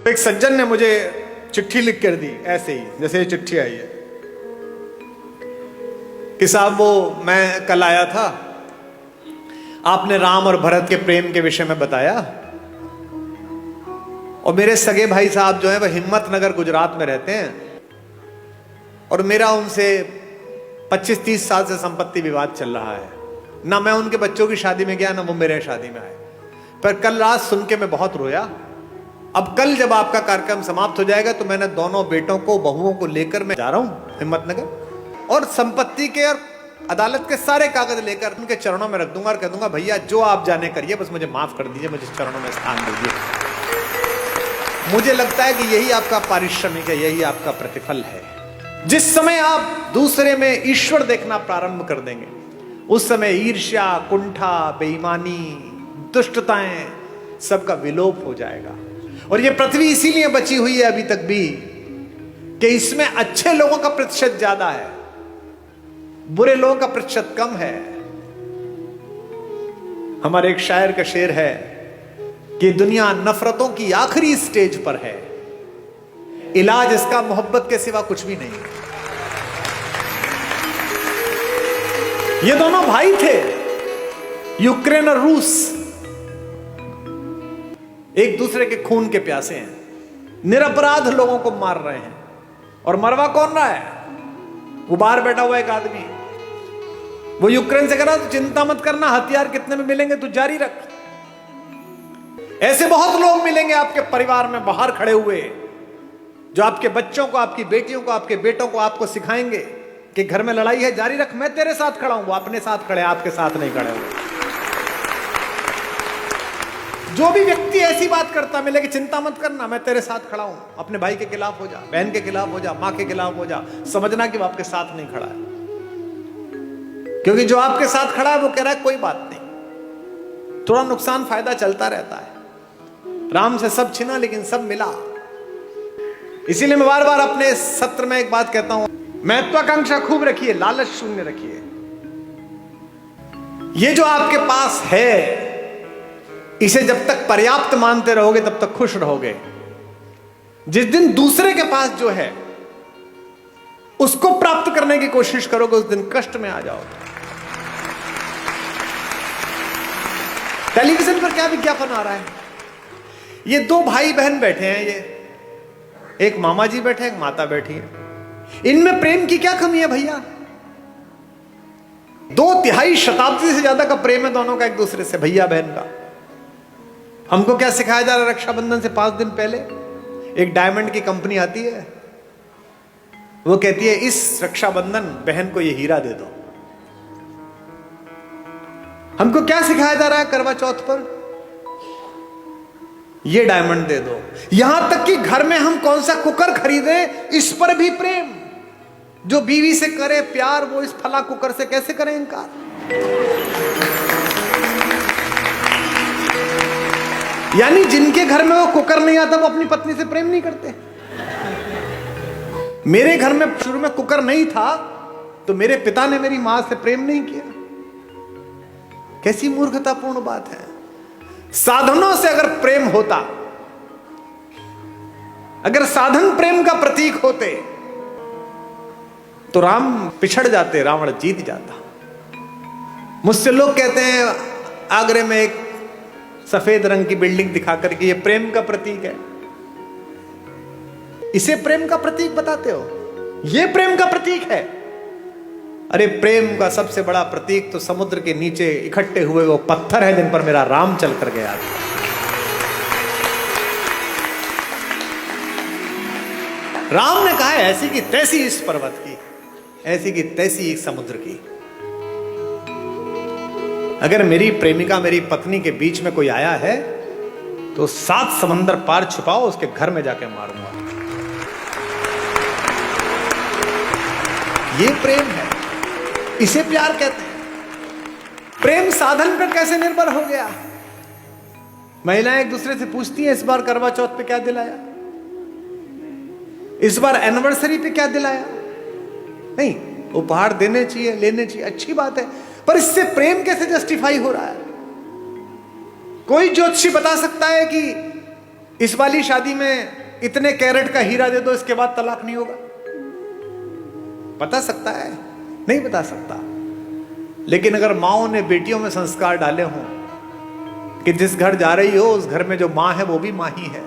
एक सज्जन ने मुझे चिट्ठी लिख कर दी, ऐसे ही जैसे ये चिट्ठी आई है कि साहब वो मैं कल आया था, आपने राम और भरत के प्रेम के विषय में बताया और मेरे सगे भाई साहब जो है वह हिम्मतनगर गुजरात में रहते हैं और मेरा उनसे 25-30 साल से संपत्ति विवाद चल रहा है। ना मैं उनके बच्चों की शादी में गया ना वो मेरे शादी में आए, पर कल रात सुन के मैं बहुत रोया। अब कल जब आपका कार्यक्रम समाप्त हो जाएगा तो मैंने दोनों बेटों को बहुओं को लेकर मैं जा रहा हूं हिम्मतनगर और संपत्ति के और अदालत के सारे कागज लेकर उनके चरणों में रख दूंगा और कह दूंगा भैया जो आप जाने करिए, बस मुझे माफ कर दीजिए, मुझे चरणों में स्थान दीजिए। मुझे लगता है कि यही आपका पारिश्रमिक है, यही आपका प्रतिफल है। जिस समय आप दूसरे में ईश्वर देखना प्रारंभ कर देंगे उस समय ईर्ष्या, कुंठा, बेईमानी, दुष्टताएं सबका विलोप हो जाएगा। और ये पृथ्वी इसीलिए बची हुई है अभी तक भी कि इसमें अच्छे लोगों का प्रतिशत ज्यादा है, बुरे लोगों का प्रतिशत कम है। हमारे एक शायर का शेर है कि दुनिया नफरतों की आखिरी स्टेज पर है, इलाज इसका मोहब्बत के सिवा कुछ भी नहीं। ये दोनों भाई थे, यूक्रेन और रूस, एक दूसरे के खून के प्यासे हैं, निरपराध लोगों को मार रहे हैं। और मरवा कौन रहा है? वो बाहर बैठा हुआ एक आदमी, वो यूक्रेन से कह रहा तो चिंता मत करना, हथियार कितने में मिलेंगे तू जारी रख। ऐसे बहुत लोग मिलेंगे आपके परिवार में बाहर खड़े हुए जो आपके बच्चों को, आपकी बेटियों को, आपके बेटों को आपको सिखाएंगे कि घर में लड़ाई है, जारी रख, मैं तेरे साथ खड़ा हूं। वो अपने साथ खड़े, आपके साथ नहीं खड़े हुए। जो भी व्यक्ति ऐसी बात करता मिले कि चिंता मत करना, मैं तेरे साथ खड़ा हूं, अपने भाई के खिलाफ हो जा, बहन के खिलाफ हो जा, मां के खिलाफ हो जा, समझना कि वो आपके साथ नहीं खड़ा है। क्योंकि जो आपके साथ खड़ा है वो कह रहा है कोई बात नहीं, थोड़ा नुकसान फायदा चलता रहता है। राम से सब छिना लेकिन सब मिला। इसीलिए मैं बार बार अपने सत्र में एक बात कहता हूं, महत्वाकांक्षा खूब रखिए, लालच शून्य रखिए। ये जो आपके पास है इसे जब तक पर्याप्त मानते रहोगे तब तक खुश रहोगे। जिस दिन दूसरे के पास जो है उसको प्राप्त करने की कोशिश करोगे उस दिन कष्ट में आ जाओगे। टेलीविजन पर क्या विज्ञापन आ रहा है? ये दो भाई बहन बैठे हैं, ये एक मामा जी बैठे हैं, एक माता बैठी है। इनमें प्रेम की क्या कमी है भैया? 2 शताब्दी से ज्यादा का प्रेम है दोनों का एक दूसरे से, भैया बहन का। हमको क्या सिखाया जा रहा है? रक्षाबंधन से 5 दिन पहले एक डायमंड की कंपनी आती है, वो कहती है इस रक्षाबंधन बहन को ये हीरा दे दो। हमको क्या सिखाया जा रहा है करवा चौथ पर? ये डायमंड दे दो। यहां तक कि घर में हम कौन सा कुकर खरीदें इस पर भी प्रेम। जो बीवी से करे प्यार वो इस फला कुकर से कैसे करें इनकार? यानी जिनके घर में वो कुकर नहीं आता वो अपनी पत्नी से प्रेम नहीं करते। मेरे घर में शुरू में कुकर नहीं था तो मेरे पिता ने मेरी मां से प्रेम नहीं किया। कैसी मूर्खतापूर्ण बात है। साधनों से अगर प्रेम होता, अगर साधन प्रेम का प्रतीक होते तो राम पिछड़ जाते, रावण जीत जाता। मुझसे लोग कहते हैं आगरे में एक सफेद रंग की बिल्डिंग दिखाकर कि ये प्रेम का प्रतीक है। इसे प्रेम का प्रतीक बताते हो? ये प्रेम का प्रतीक है? अरे प्रेम का सबसे बड़ा प्रतीक तो समुद्र के नीचे इकट्ठे हुए वो पत्थर है जिन पर मेरा राम चल कर गया। राम ने कहा है ऐसी की तैसी इस पर्वत की, ऐसी की तैसी इस समुद्र की। अगर मेरी प्रेमिका, मेरी पत्नी के बीच में कोई आया है तो 7 समंदर पार छुपाओ, उसके घर में जाके मारूंगा। ये प्रेम है, इसे प्यार कहते हैं। प्रेम साधन पर कैसे निर्भर हो गया? महिलाएं एक दूसरे से पूछती हैं इस बार करवा चौथ पे क्या दिलाया, इस बार एनिवर्सरी पे क्या दिलाया। नहीं, उपहार देने चाहिए, लेने चाहिए, अच्छी बात है, पर इससे प्रेम कैसे जस्टिफाई हो रहा है? कोई ज्योतिषी बता सकता है कि इस वाली शादी में इतने कैरेट का हीरा दे दो, इसके बाद तलाक नहीं होगा? बता सकता है? नहीं बता सकता। लेकिन अगर माओ ने बेटियों में संस्कार डाले हों कि जिस घर जा रही हो उस घर में जो मां है वो भी मां ही है,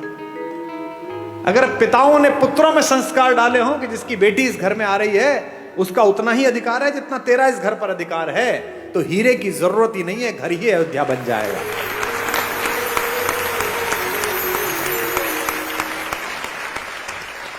अगर पिताओं ने पुत्रों में संस्कार डाले हों कि जिसकी बेटी इस घर में आ रही है उसका उतना ही अधिकार है जितना तेरा इस घर पर अधिकार है, तो हीरे की जरूरत ही नहीं है, घर ही अयोध्या बन जाएगा।